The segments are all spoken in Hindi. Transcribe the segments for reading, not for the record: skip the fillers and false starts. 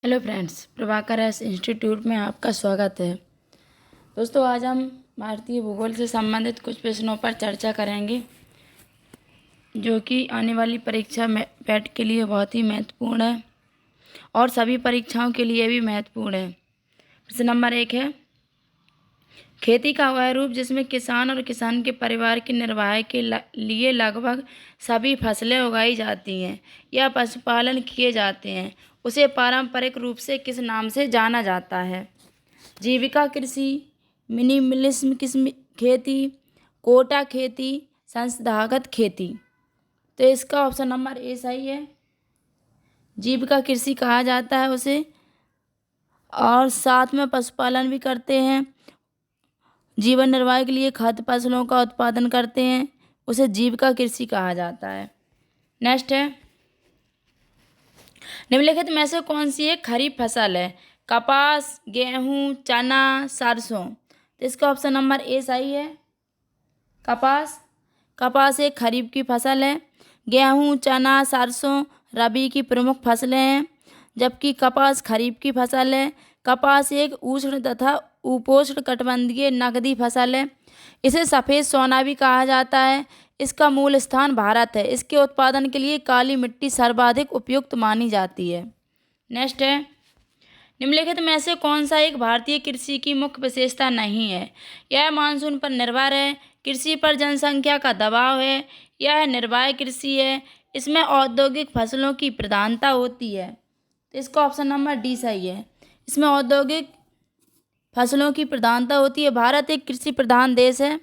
Hello friends, Prabhakar S institute में आपका स्वागत है। दोस्तों, आज हम भारतीय भूगोल से संबंधित कुछ प्रश्नों पर चर्चा करेंगे जो कि आने वाली परीक्षा में पैट के लिए बहुत ही महत्वपूर्ण है और सभी परीक्षाओं के लिए भी महत्वपूर्ण है। प्रश्न नंबर 1 है, खेती का वह रूप जिसमें किसान और किसान के परिवार के निर्वाह के लिए लगभग सभी फसलें उगाई जाती हैं या पशुपालन किए जाते हैं, उसे पारंपरिक रूप से किस नाम से जाना जाता है? जीविका कृषि, मिनिमलिज्म किस्म खेती, कोटा खेती, संस्थागत खेती। तो इसका ऑप्शन नंबर ए सही है। जीविका कृषि कहा जाता है उसे, और साथ में पशुपालन भी करते हैं। जीवन निर्वाह के लिए खाद्य फसलों का उत्पादन करते हैं, उसे जीविका कृषि कहा जाता है। नेक्स्ट है, निम्नलिखित में से कौन सी एक खरीफ फसल है? कपास, गेहूं, चना, सरसों। तो इसका ऑप्शन नंबर ए सही है। कपास एक खरीफ की फसल है। गेहूं, चना, सरसों रबी की प्रमुख फसलें हैं, जबकि कपास खरीफ की फसल है। कपास एक उष्ण तथा उपोष्ण कटिबंधीय नकदी फसल है। इसे सफ़ेद सोना भी कहा जाता है। इसका मूल स्थान भारत है। इसके उत्पादन के लिए काली मिट्टी सर्वाधिक उपयुक्त मानी जाती है। नेक्स्ट है, निम्नलिखित में से कौन सा एक भारतीय कृषि की मुख्य विशेषता नहीं है? यह मानसून पर निर्भर है, कृषि पर जनसंख्या का दबाव है, यह निर्वाह कृषि है, इसमें औद्योगिक फसलों की प्रधानता होती है। तो इसका ऑप्शन नंबर डी सही है। इसमें औद्योगिक फसलों की प्रधानता होती है। भारत एक कृषि प्रधान देश है।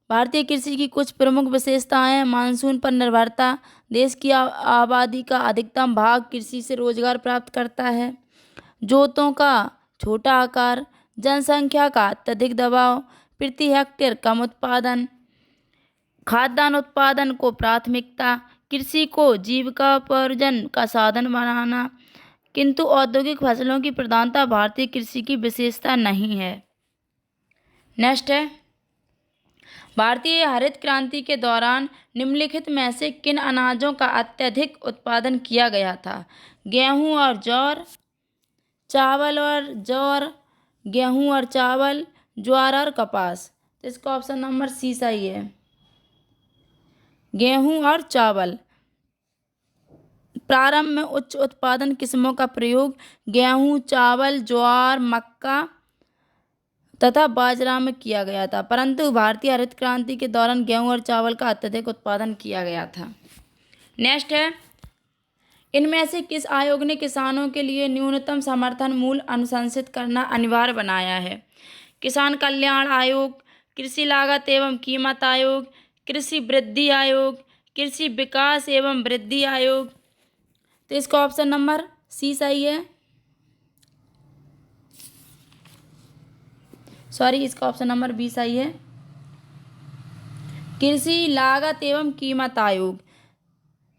भारतीय कृषि की कुछ प्रमुख विशेषताएं हैं। मानसून पर निर्भरता, देश की आबादी का अधिकतम भाग कृषि से रोजगार प्राप्त करता है। जोतों का छोटा आकार, जनसंख्या का अत्यधिक दबाव, प्रति हेक्टेयर कम उत्पादन, खाद्यान्न उत्पादन को प्राथमिकता, कृषि को जीविकोपार्जन का साधन बनाना, किंतु औद्योगिक फसलों की प्रधानता भारतीय कृषि की विशेषता नहीं है। नेक्स्ट है, भारतीय हरित क्रांति के दौरान निम्नलिखित में से किन अनाजों का अत्यधिक उत्पादन किया गया था? गेहूं और जौर, चावल और जौर, गेहूं और चावल, ज्वार और कपास। तो इसका ऑप्शन नंबर सी सही है। गेहूं और चावल। प्रारंभ में उच्च उत्पादन किस्मों का प्रयोग गेहूं, चावल, ज्वार, मक्का तथा बाजरा में किया गया था, परंतु भारतीय हरित क्रांति के दौरान गेहूं और चावल का अत्यधिक उत्पादन किया गया था। नेक्स्ट है, इनमें से किस आयोग ने किसानों के लिए न्यूनतम समर्थन मूल्य अनुशंसित करना अनिवार्य बनाया है? किसान कल्याण आयोग, कृषि लागत एवं कीमत आयोग, कृषि वृद्धि आयोग, कृषि विकास एवं वृद्धि आयोग। तो इसका ऑप्शन नंबर सी सही है। इसका ऑप्शन नंबर बी सही है। कृषि लागत एवं कीमत आयोग।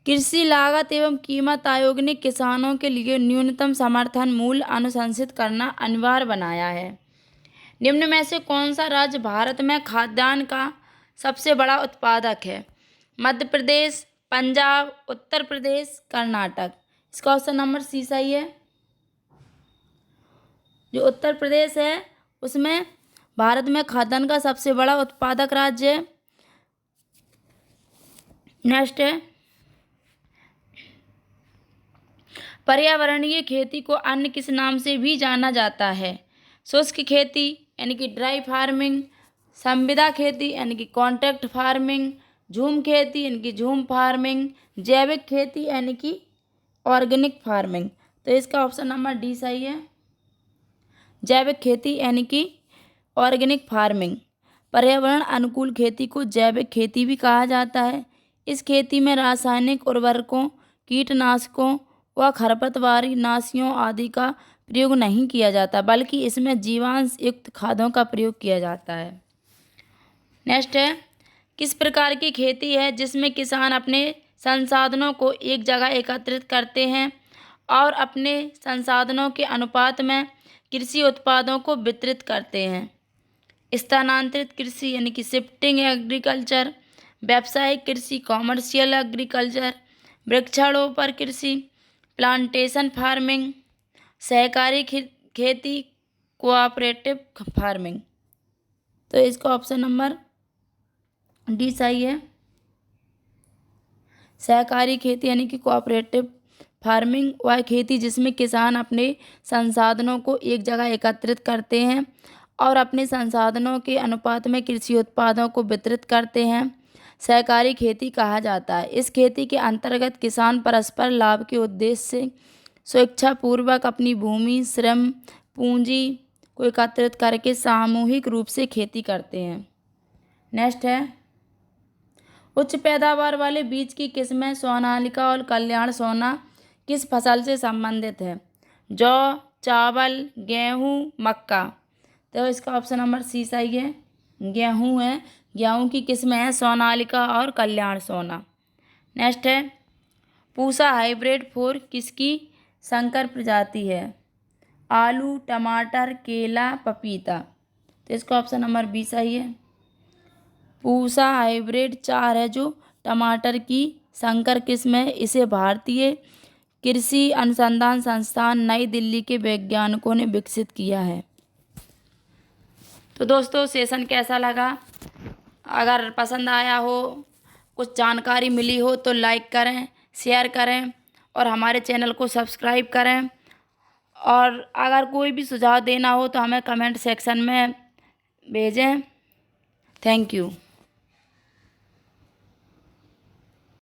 कृषि लागत एवं कीमत आयोग ने किसानों के लिए न्यूनतम समर्थन मूल्य अनुशंसित करना अनिवार्य बनाया है। निम्न में से कौन सा राज्य भारत में खाद्यान्न का सबसे बड़ा उत्पादक है? मध्य प्रदेश, पंजाब, उत्तर प्रदेश, कर्नाटक। इसका ऑप्शन नंबर सी सही है। जो उत्तर प्रदेश है उसमें भारत में खाद्यान्न का सबसे बड़ा उत्पादक राज्य है। नेक्स्ट है, पर्यावरणीय खेती को अन्य किस नाम से भी जाना जाता है? शुष्क खेती यानी कि ड्राई फार्मिंग, संविदा खेती यानी कि कॉन्ट्रैक्ट फार्मिंग, झूम खेती यानी कि झूम फार्मिंग, जैविक खेती यानी कि ऑर्गेनिक फार्मिंग। तो इसका ऑप्शन नंबर डी सही है। जैविक खेती यानी कि ऑर्गेनिक फार्मिंग। पर्यावरण अनुकूल खेती को जैविक खेती भी कहा जाता है। इस खेती में रासायनिक उर्वरकों, कीटनाशकों व खरपतवारी नाशियों आदि का प्रयोग नहीं किया जाता, बल्कि इसमें जीवांश युक्त खादों का प्रयोग किया जाता है। नेक्स्ट है, किस प्रकार की खेती है जिसमें किसान अपने संसाधनों को एक जगह एकत्रित करते हैं और अपने संसाधनों के अनुपात में कृषि उत्पादों को वितरित करते हैं? स्थानांतरित कृषि यानी कि शिफ्टिंग एग्रीकल्चर, व्यावसायिक कृषि कॉमर्शियल एग्रीकल्चर, वृक्षारोपण कृषि प्लांटेशन फार्मिंग, सहकारी खेती कोऑपरेटिव फार्मिंग। तो इसका ऑप्शन नंबर डी सही है। सहकारी खेती यानी कि कोऑपरेटिव फार्मिंग वह खेती जिसमें किसान अपने संसाधनों को एक जगह एकत्रित करते हैं और अपने संसाधनों के अनुपात में कृषि उत्पादों को वितरित करते हैं, सहकारी खेती कहा जाता है। इस खेती के अंतर्गत किसान परस्पर लाभ के उद्देश्य से स्वेच्छापूर्वक अपनी भूमि, श्रम, पूंजी को एकत्रित करके सामूहिक रूप से खेती करते हैं। नेक्स्ट है, उच्च पैदावार वाले बीज की किस्में सोनालिका और कल्याण सोना किस फसल से संबंधित है? जौ, चावल, गेहूँ, मक्का। तो इसका ऑप्शन नंबर सी सही है, गेहूँ है। गेहूँ की किस्में हैं सोनालिका और कल्याण सोना। नेक्स्ट है, पूसा हाइब्रिड 4 किसकी संकर प्रजाति है? आलू, टमाटर, केला, पपीता। तो इसका ऑप्शन नंबर बी सही है। पूसा हाइब्रिड 4 है जो टमाटर की संकर किस्म है। इसे भारतीय कृषि अनुसंधान संस्थान नई दिल्ली के वैज्ञानिकों ने विकसित किया है। तो दोस्तों सेशन कैसा लगा? अगर पसंद आया हो, कुछ जानकारी मिली हो तो लाइक करें, शेयर करें और हमारे चैनल को सब्सक्राइब करें। और अगर कोई भी सुझाव देना हो तो हमें कमेंट सेक्शन में भेजें। Thank you.